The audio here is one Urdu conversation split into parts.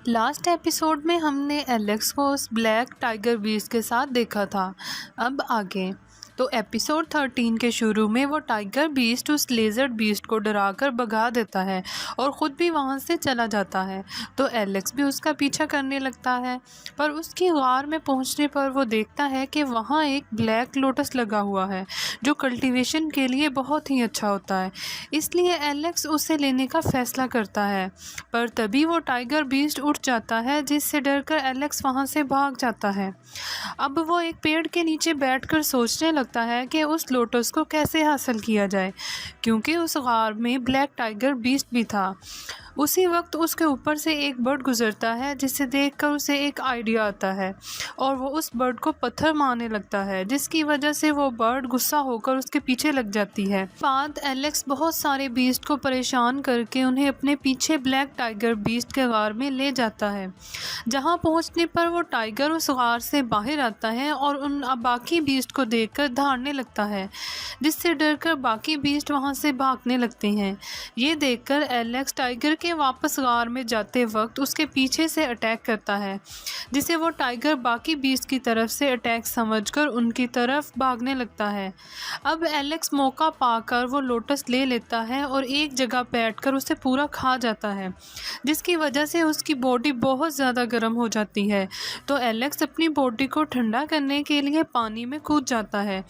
لاسٹ ایپیسوڈ میں ہم نے ایلیکس کو اس بلیک ٹائیگر بیسٹ کے ساتھ دیکھا تھا۔ اب آگے تو ایپیسوڈ 13 کے شروع میں وہ ٹائیگر بیسٹ اس لیزرڈ بیسٹ کو ڈرا کر بھگا دیتا ہے اور خود بھی وہاں سے چلا جاتا ہے، تو ایلیکس بھی اس کا پیچھا کرنے لگتا ہے۔ پر اس کی غار میں پہنچنے پر وہ دیکھتا ہے کہ وہاں ایک بلیک لوٹس لگا ہوا ہے جو کلٹیویشن کے لیے بہت ہی اچھا ہوتا ہے، اس لیے ایلیکس اسے لینے کا فیصلہ کرتا ہے۔ پر تبھی وہ ٹائیگر بیسٹ اٹھ جاتا ہے جس سے ڈر کر ایلیکس وہاں سے بھاگ جاتا ہے۔ اب وہ ایک پیڑ کے نیچے بیٹھ کر سوچنے لگتا ہے کہ اس لوٹس کو کیسے حاصل کیا جائے، کیونکہ اس غار میں بلیک ٹائیگر بیسٹ بھی تھا۔ اسی وقت اس کے اوپر سے ایک برڈ گزرتا ہے جسے دیکھ کر اسے ایک آئیڈیا آتا ہے اور وہ اس برڈ کو پتھر مارنے لگتا ہے، جس کی وجہ سے وہ برڈ غصہ ہو کر اس کے پیچھے لگ جاتی ہے۔ بعد ایلیکس بہت سارے بیسٹ کو پریشان کر کے انہیں اپنے پیچھے بلیک ٹائیگر بیسٹ کے غار میں لے جاتا ہے، جہاں پہنچنے پر وہ ٹائیگر اس غار سے باہر آتا ہے اور ان باقی بیسٹ کو دیکھ کر دھاڑنے لگتا ہے، جس سے ڈر کر باقی بیسٹ وہاں سے بھاگنے لگتے ہیں۔ یہ دیکھ کر ایلیکس ٹائیگر کے واپس غار میں جاتے وقت اس کے پیچھے سے اٹیک کرتا ہے، جسے وہ ٹائیگر باقی بیسٹ کی طرف سے اٹیک سمجھ کر ان کی طرف بھاگنے لگتا ہے۔ اب ایلیکس موقع پا کر وہ لوٹس لے لیتا ہے اور ایک جگہ بیٹھ کر اسے پورا کھا جاتا ہے، جس کی وجہ سے اس کی باڈی بہت زیادہ گرم ہو جاتی ہے، تو ایلیکس اپنی باڈی کو ٹھنڈا کرنے کے لیے پانی میں کود جاتا ہے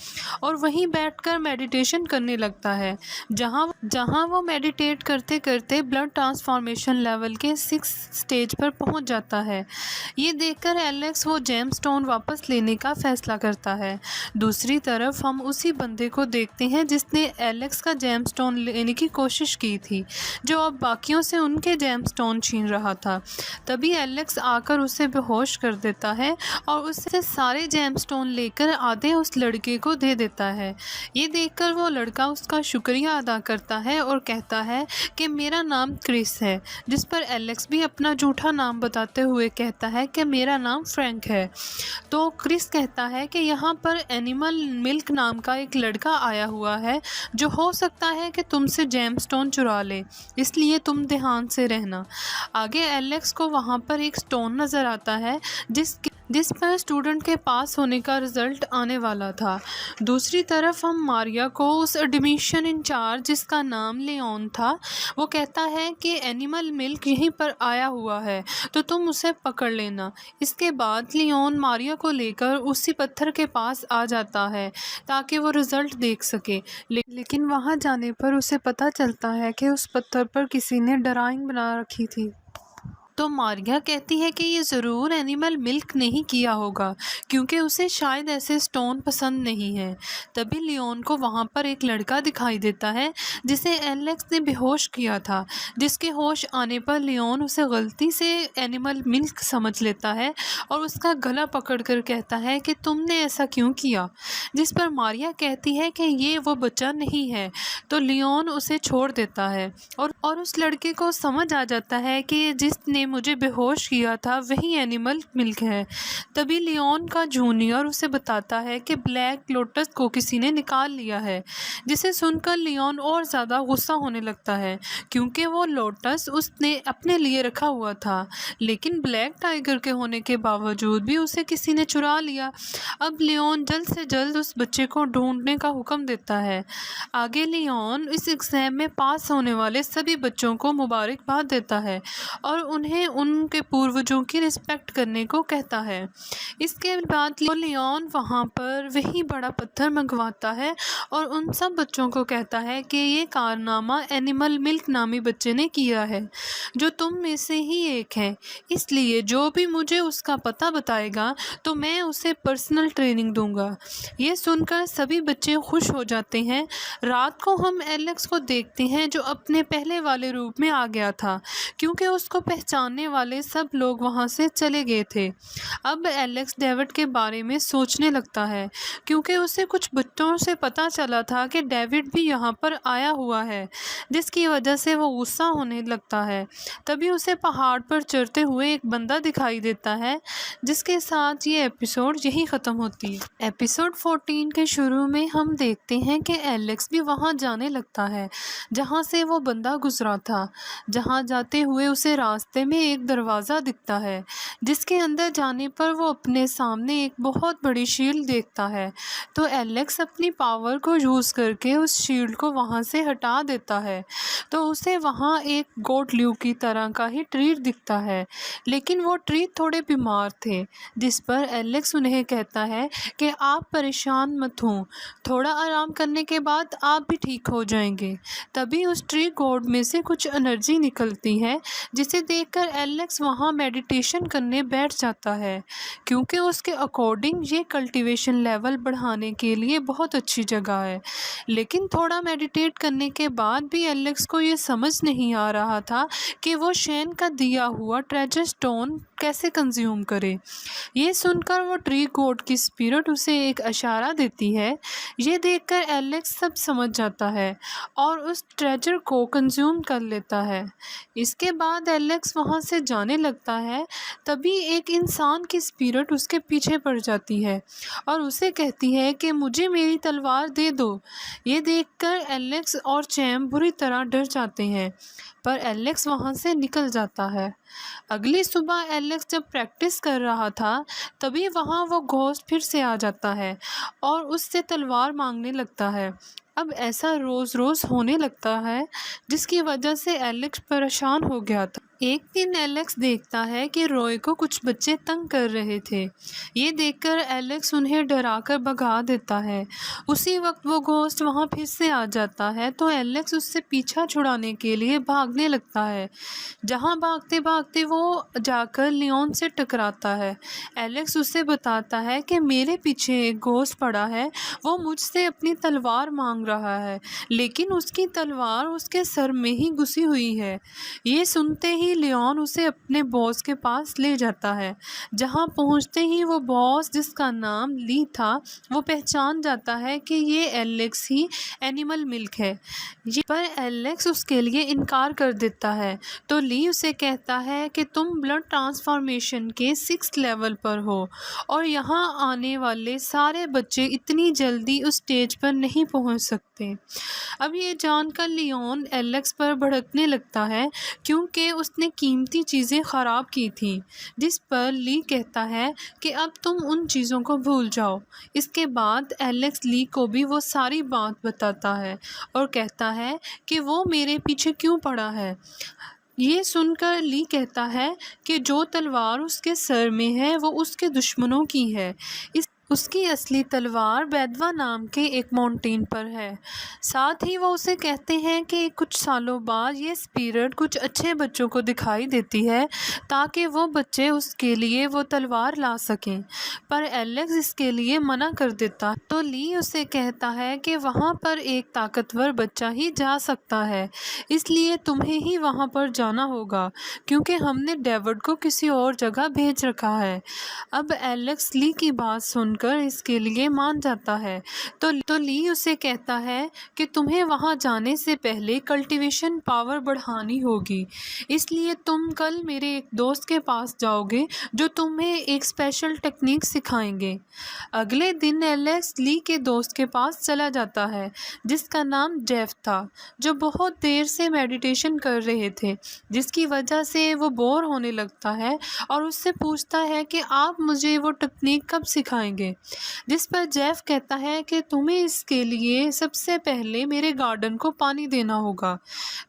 اور وہیں بیٹھ کر میڈیٹیشن کرنے لگتا ہے، جہاں وہ میڈیٹیٹ کرتے کرتے بلڈ ٹرانسفارمیشن لیول کے 6 سٹیج پر پہنچ جاتا ہے۔ یہ دیکھ کر ایلیکس وہ جیم سٹون واپس لینے کا فیصلہ کرتا ہے۔ دوسری طرف ہم اسی بندے کو دیکھتے ہیں جس نے ایلیکس کا جیم سٹون لینے کی کوشش کی تھی، جو اب باقیوں سے ان کے جیم سٹون چھین رہا تھا۔ تبھی ایلیکس آ کر اسے بے ہوش کر دیتا ہے اور اس سے سارے جیم سٹون لے کر آدھے اس لڑکے کو دے دیتا ہے۔ یہ دیکھ کر وہ لڑکا اس کا شکریہ ادا کرتا ہے اور کہتا ہے کہ میرا نام کرس ہے، جس پر ایلیکس بھی اپنا جھوٹا نام بتاتے ہوئے کہتا ہے کہ میرا نام فرینک ہے۔ تو کرس کہتا ہے کہ یہاں پر اینیمل ملک نام کا ایک لڑکا آیا ہوا ہے جو ہو سکتا ہے کہ تم سے جیم سٹون چرا لے، اس لیے تم دھیان سے رہنا۔ آگے ایلیکس کو وہاں پر ایک سٹون نظر آتا ہے جس پر اسٹوڈنٹ کے پاس ہونے کا رزلٹ آنے والا تھا۔ دوسری طرف ہم ماریا کو اس ایڈمیشن انچارج جس کا نام لیون تھا، وہ کہتا ہے کہ اینیمل ملک یہیں پر آیا ہوا ہے تو تم اسے پکڑ لینا۔ اس کے بعد لیون ماریا کو لے کر اسی پتھر کے پاس آ جاتا ہے تاکہ وہ رزلٹ دیکھ سکے، لیکن وہاں جانے پر اسے پتہ چلتا ہے کہ اس پتھر پر کسی نے ڈرائنگ بنا رکھی تھی۔ تو ماریا کہتی ہے کہ یہ ضرور اینیمل ملک نہیں کیا ہوگا، کیونکہ اسے شاید ایسے سٹون پسند نہیں ہے۔ تبھی لیون کو وہاں پر ایک لڑکا دکھائی دیتا ہے جسے ایلیکس نے بے ہوش کیا تھا، جس کے ہوش آنے پر لیون اسے غلطی سے اینیمل ملک سمجھ لیتا ہے اور اس کا گلا پکڑ کر کہتا ہے کہ تم نے ایسا کیوں کیا، جس پر ماریا کہتی ہے کہ یہ وہ بچہ نہیں ہے، تو لیون اسے چھوڑ دیتا ہے اور اس لڑکے کو سمجھ آ جاتا ہے کہ جس نے مجھے بے ہوش کیا تھا وہی اینیمل ملک ہے۔ تبھی لیون کا جونیئر اسے بتاتا ہے کہ بلیک لوٹس کو کسی نے نکال لیا ہے، جسے سن کر لیون اور زیادہ غصہ ہونے لگتا ہے، کیونکہ وہ لوٹس اس نے اپنے لیے رکھا ہوا تھا، لیکن بلیک ٹائیگر کے ہونے کے باوجود بھی اسے کسی نے چرا لیا۔ اب لیون جلد سے جلد اس بچے کو ڈھونڈنے کا حکم دیتا ہے۔ آگے لیون اس ایگزام میں پاس ہونے والے سبھی بچوں کو مبارکباد دیتا ہے اور انہیں ان کے پوروجوں کی رسپیکٹ کرنے کو کہتا ہے۔ اس کے بعد لیون وہاں پر وہی بڑا پتھر منگواتا ہے اور ان سب بچوں کو کہتا ہے کہ یہ کارنامہ اینیمل ملک نامی بچے نے کیا ہے، جو تم میں سے ہی ایک ہے، اس لیے جو بھی مجھے اس کا پتہ بتائے گا تو میں اسے پرسنل ٹریننگ دوں گا۔ یہ سن کر سبھی بچے خوش ہو جاتے ہیں۔ رات کو ہم ایلیکس کو دیکھتے ہیں جو اپنے پہلے والے روپ میں آ گیا تھا، کیونکہ اس کو پہچاننے والے سب لوگ وہاں سے چلے گئے تھے۔ اب ایلیکس ڈیوڈ کے بارے میں سوچنے لگتا ہے، کیونکہ اسے کچھ بچوں سے پتہ چلا تھا کہ ڈیوڈ بھی یہاں پر آیا ہوا ہے، جس کی وجہ سے وہ غصہ ہونے لگتا ہے۔ تبھی اسے پہاڑ پر چڑھتے ہوئے ایک بندہ دکھائی دیتا ہے، جس کے ساتھ یہ ایپیسوڈ یہی ختم ہوتی ہے۔ ایپیسوڈ 14 کے شروع میں ہم دیکھتے ہیں کہ ایلیکس بھی وہاں جانے لگتا ہے جہاں سے وہ بندہ گزرا تھا۔ جہاں جاتے ہوئے اسے راستے میں ایک دروازہ دکھتا ہے جس کے اندر جانے پر وہ اپنے سامنے ایک بہت بڑی شیلڈ دیکھتا ہے۔ تو ایلیکس اپنی پاور کو یوز کر کے اس شیلڈ کو وہاں سے ہٹا دیتا ہے تو اسے وہاں ایک گوٹ لیو کی طرح کا ہی ٹری دکھتا ہے، لیکن وہ ٹری تھوڑے بیمار تھے، جس پر ایلیکس انہیں کہتا ہے کہ آپ پریشان مت ہوں، تھوڑا آرام کرنے کے بعد آپ بھی ٹھیک ہو جائیں گے۔ تبھی اس ٹری گوڈ میں سے کچھ انرجی نکلتی ہے جسے دیکھ کر ایلیکس وہاں میڈیٹیشن کرنے بیٹھ جاتا ہے، کیونکہ اس کے اکارڈنگ یہ کلٹیویشن لیول بڑھانے کے لیے بہت اچھی جگہ ہے۔ لیکن تھوڑا میڈیٹیٹ کرنے کے بعد بھی ایلیکس کو یہ سمجھ نہیں آ رہا تھا کہ وہ شین کا دیا ہوا ٹریجر سٹون کیسے کنزیوم کرے۔ یہ سن کر وہ ٹری گوڈ کی اسپرٹ اسے ایک اشارہ دیتی ہے۔ یہ دیکھ کر ایلیکس سب سمجھ جاتا ہے اور اس ٹریجر کو کنزیوم کر لیتا ہے۔ اس کے بعد ایلیکس وہاں سے جانے لگتا ہے، تبھی ایک انسان کی اسپرٹ اس کے پیچھے پڑ جاتی ہے اور اسے کہتی ہے کہ مجھے میری تلوار دے دو۔ یہ دیکھ کر ایلیکس اور چیم بری طرح ڈر جاتے ہیں، پر ایلیکس وہاں سے نکل جاتا ہے۔ اگلی صبح ایلیکس جب پریکٹس کر رہا تھا تبھی وہاں وہ گھوسٹ پھر سے آ جاتا ہے اور اس سے تلوار مانگنے لگتا ہے۔ اب ایسا روز روز ہونے لگتا ہے جس کی وجہ سے ایلیکس پریشان ہو گیا تھا۔ ایک دن ایلیکس دیکھتا ہے کہ روئے کو کچھ بچے تنگ کر رہے تھے۔ یہ دیکھ کر ایلیکس انہیں ڈرا کر بھگا دیتا ہے۔ اسی وقت وہ گھوسٹ وہاں پھر سے آ جاتا ہے تو ایلیکس اس سے پیچھا چھڑانے کے لیے بھاگنے لگتا ہے، جہاں بھاگتے بھاگتے وہ جا کر لیون سے ٹکراتا ہے۔ ایلیکس اسے بتاتا ہے کہ میرے پیچھے ایک گھوسٹ پڑا ہے، وہ مجھ سے اپنی تلوار مانگ رہا ہے، لیکن اس کی تلوار اس کے سر میں ہی گھسی ہوئی ہے۔ یہ سنتے ہی لیون اسے اپنے باس کے پاس لے جاتا ہے، جہاں پہنچتے ہی وہ باس، جس کا نام لی تھا، وہ پہچان جاتا ہے کہ یہ ایلیکس ہی اینیمل ملک ہے۔ پر ایلیکس اس کے لیے انکار کر دیتا ہے تو لی اسے کہتا ہے کہ تم بلڈ ٹرانسفارمیشن کے 6 لیول پر ہو اور یہاں آنے والے سارے بچے اتنی جلدی اس سٹیج پر نہیں پہنچ سکتے۔ اب یہ جان کر لیون ایلیکس پر بھڑکنے لگتا ہے کیونکہ اس نے قیمتی چیزیں خراب کی تھیں، جس پر لی کہتا ہے کہ اب تم ان چیزوں کو بھول جاؤ۔ اس کے بعد ایلیکس لی کو بھی وہ ساری بات بتاتا ہے اور کہتا ہے کہ وہ میرے پیچھے کیوں پڑا ہے۔ یہ سن کر لی کہتا ہے کہ جو تلوار اس کے سر میں ہے وہ اس کے دشمنوں کی ہے، اس کی اصلی تلوار بیدوا نام کے ایک ماؤنٹین پر ہے۔ ساتھ ہی وہ اسے کہتے ہیں کہ کچھ سالوں بعد یہ اسپرٹ کچھ اچھے بچوں کو دکھائی دیتی ہے تاکہ وہ بچے اس کے لیے وہ تلوار لا سکیں، پر ایلیکس اس کے لیے منع کر دیتا ہے تو لی اسے کہتا ہے کہ وہاں پر ایک طاقتور بچہ ہی جا سکتا ہے، اس لیے تمہیں ہی وہاں پر جانا ہوگا کیونکہ ہم نے ڈیوڈ کو کسی اور جگہ بھیج رکھا ہے۔ اب ایلیکس لی کی بات سن کر اس کے لیے مان جاتا ہے تو لی اسے کہتا ہے کہ تمہیں وہاں جانے سے پہلے کلٹیویشن پاور بڑھانی ہوگی، اس لیے تم کل میرے ایک دوست کے پاس جاؤ گے جو تمہیں ایک اسپیشل ٹیکنیک سکھائیں گے۔ اگلے دن ایلیکس لی کے دوست کے پاس چلا جاتا ہے جس کا نام جیف تھا، جو بہت دیر سے میڈیٹیشن کر رہے تھے، جس کی وجہ سے وہ بور ہونے لگتا ہے اور اس سے پوچھتا ہے کہ آپ مجھے وہ ٹیکنیک کب سکھائیں گے، جس پر جیف کہتا ہے کہ تمہیں اس کے لیے سب سے پہلے میرے گارڈن کو پانی دینا ہوگا۔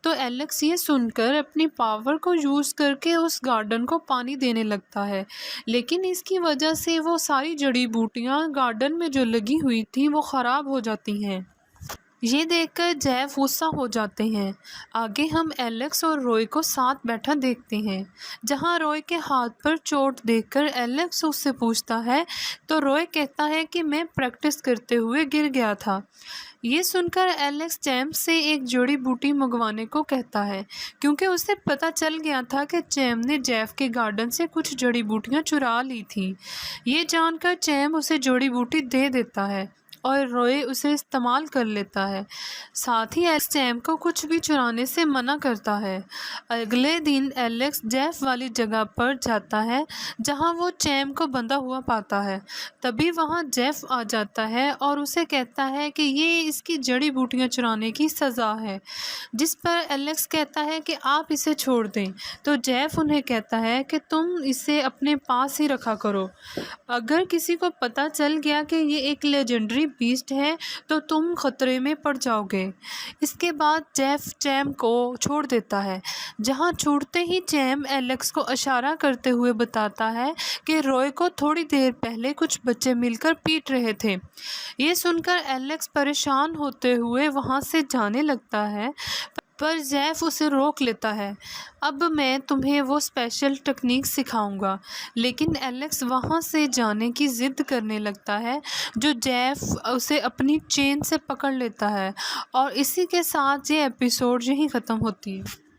تو ایلیکس یہ سن کر اپنی پاور کو یوز کر کے اس گارڈن کو پانی دینے لگتا ہے، لیکن اس کی وجہ سے وہ ساری جڑی بوٹیاں گارڈن میں جو لگی ہوئی تھیں وہ خراب ہو جاتی ہیں۔ یہ دیکھ کر جیف غصہ ہو جاتے ہیں۔ آگے ہم ایلیکس اور روئے کو ساتھ بیٹھا دیکھتے ہیں، جہاں روئے کے ہاتھ پر چوٹ دیکھ کر ایلیکس اس سے پوچھتا ہے تو روئے کہتا ہے کہ میں پریکٹس کرتے ہوئے گر گیا تھا۔ یہ سن کر ایلیکس چیم سے ایک جڑی بوٹی منگوانے کو کہتا ہے کیونکہ اسے پتہ چل گیا تھا کہ چیم نے جیف کے گارڈن سے کچھ جڑی بوٹیاں چرا لی تھیں۔ یہ جان کر چیم اسے جڑی بوٹی دے دیتا ہے اور روئے اسے استعمال کر لیتا ہے۔ ساتھ ہی ایلیکس چیمپ کو کچھ بھی چرانے سے منع کرتا ہے۔ اگلے دن ایلیکس جیف والی جگہ پر جاتا ہے جہاں وہ چیمپ کو بندھا ہوا پاتا ہے۔ تبھی وہاں جیف آ جاتا ہے اور اسے کہتا ہے کہ یہ اس کی جڑی بوٹیاں چرانے کی سزا ہے، جس پر ایلیکس کہتا ہے کہ آپ اسے چھوڑ دیں۔ تو جیف انہیں کہتا ہے کہ تم اسے اپنے پاس ہی رکھا کرو، اگر کسی کو پتہ چل گیا کہ یہ ایک لیجنڈری بیسٹ ہے تو تم خطرے میں پڑ جاؤ گے۔ اس کے بعد جیف چیمپ کو چھوڑ دیتا ہے۔ جہاں چھوڑتے ہی چیمپ ایلیکس کو اشارہ کرتے ہوئے بتاتا ہے کہ روئے کو تھوڑی دیر پہلے کچھ بچے مل کر پیٹ رہے تھے۔ یہ سن کر ایلیکس پریشان ہوتے ہوئے وہاں سے جانے لگتا ہے، پر جیف اسے روک لیتا ہے۔ اب میں تمہیں وہ اسپیشل ٹیکنیک سکھاؤں گا، لیکن ایلیکس وہاں سے جانے کی ضد کرنے لگتا ہے، جو جیف اسے اپنی چین سے پکڑ لیتا ہے، اور اسی کے ساتھ یہ ایپیسوڈ یہیں ختم ہوتی ہے۔